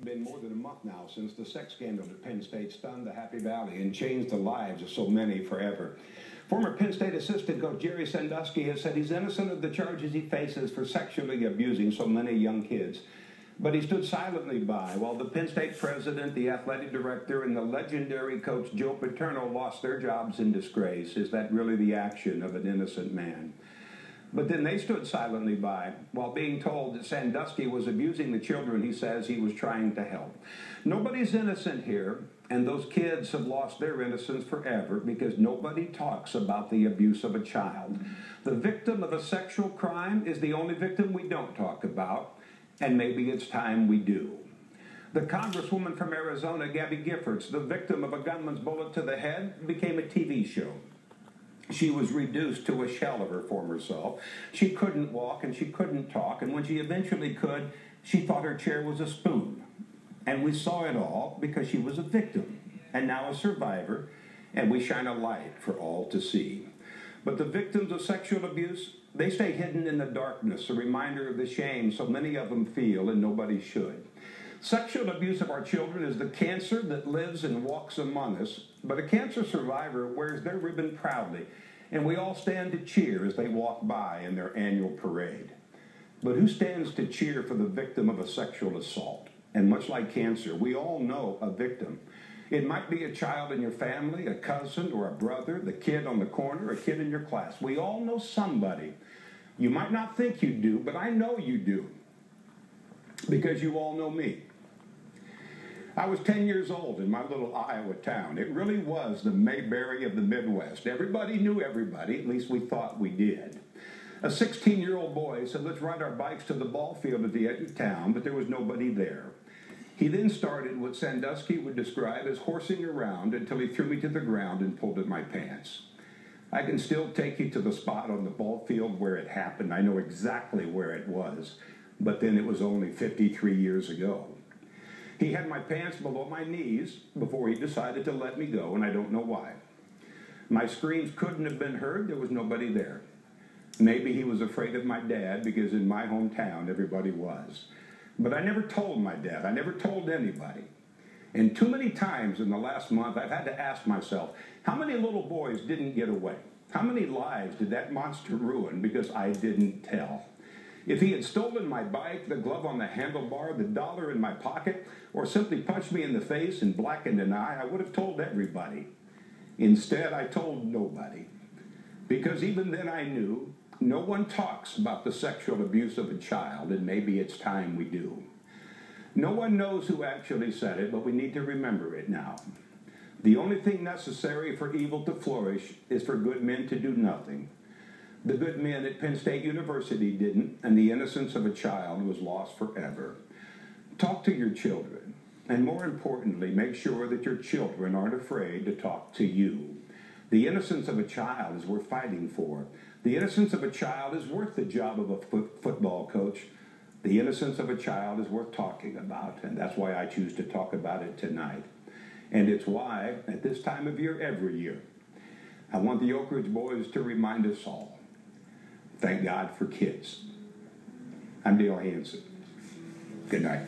Been more than a month now since the sex scandal at Penn State stunned the Happy Valley and changed the lives of so many forever. Former Penn State assistant coach Jerry Sandusky has said he's innocent of the charges he faces for sexually abusing so many young kids. But he stood silently by while the Penn State president, the athletic director, and the legendary coach Joe Paterno lost their jobs in disgrace. Is that really the action of an innocent man? But then they stood silently by while being told that Sandusky was abusing the children he says he was trying to help. Nobody's innocent here, and those kids have lost their innocence forever because nobody talks about the abuse of a child. The victim of a sexual crime is the only victim we don't talk about, and maybe it's time we do. The congresswoman from Arizona, Gabby Giffords, the victim of a gunman's bullet to the head, became a TV show. She was reduced to a shell of her former self. She couldn't walk and she couldn't talk, and when she eventually could, she thought her chair was a spoon. And we saw it all because she was a victim, and now a survivor, and we shine a light for all to see. But the victims of sexual abuse, they stay hidden in the darkness, a reminder of the shame so many of them feel and nobody should. Sexual abuse of our children is the cancer that lives and walks among us, but a cancer survivor wears their ribbon proudly, and we all stand to cheer as they walk by in their annual parade. But who stands to cheer for the victim of a sexual assault? And much like cancer, we all know a victim. It might be a child in your family, a cousin or a brother, the kid on the corner, a kid in your class. We all know somebody. You might not think you do, but I know you do, because you all know me. I was 10 years old in my little Iowa town. It really was the Mayberry of the Midwest. Everybody knew everybody, at least we thought we did. A 16-year-old boy said, let's ride our bikes to the ball field at the edge of town, but there was nobody there. He then started what Sandusky would describe as horsing around until he threw me to the ground and pulled at my pants. I can still take you to the spot on the ball field where it happened. I know exactly where it was, but then it was only 53 years ago. He had my pants below my knees before he decided to let me go, and I don't know why. My screams couldn't have been heard. There was nobody there. Maybe he was afraid of my dad, because in my hometown, everybody was. But I never told my dad. I never told anybody. And too many times in the last month, I've had to ask myself, how many little boys didn't get away? How many lives did that monster ruin because I didn't tell? If he had stolen my bike, the glove on the handlebar, the dollar in my pocket, or simply punched me in the face and blackened an eye, I would have told everybody. Instead, I told nobody. Because even then I knew no one talks about the sexual abuse of a child, and maybe it's time we do. No one knows who actually said it, but we need to remember it now. The only thing necessary for evil to flourish is for good men to do nothing. The good men at Penn State University didn't, and the innocence of a child was lost forever. Talk to your children, and more importantly, make sure that your children aren't afraid to talk to you. The innocence of a child is worth fighting for. The innocence of a child is worth the job of a football coach. The innocence of a child is worth talking about, and that's why I choose to talk about it tonight. And it's why, at this time of year every year, I want the Oak Ridge boys to remind us all, thank God for kids. I'm Dale Hansen. Good night.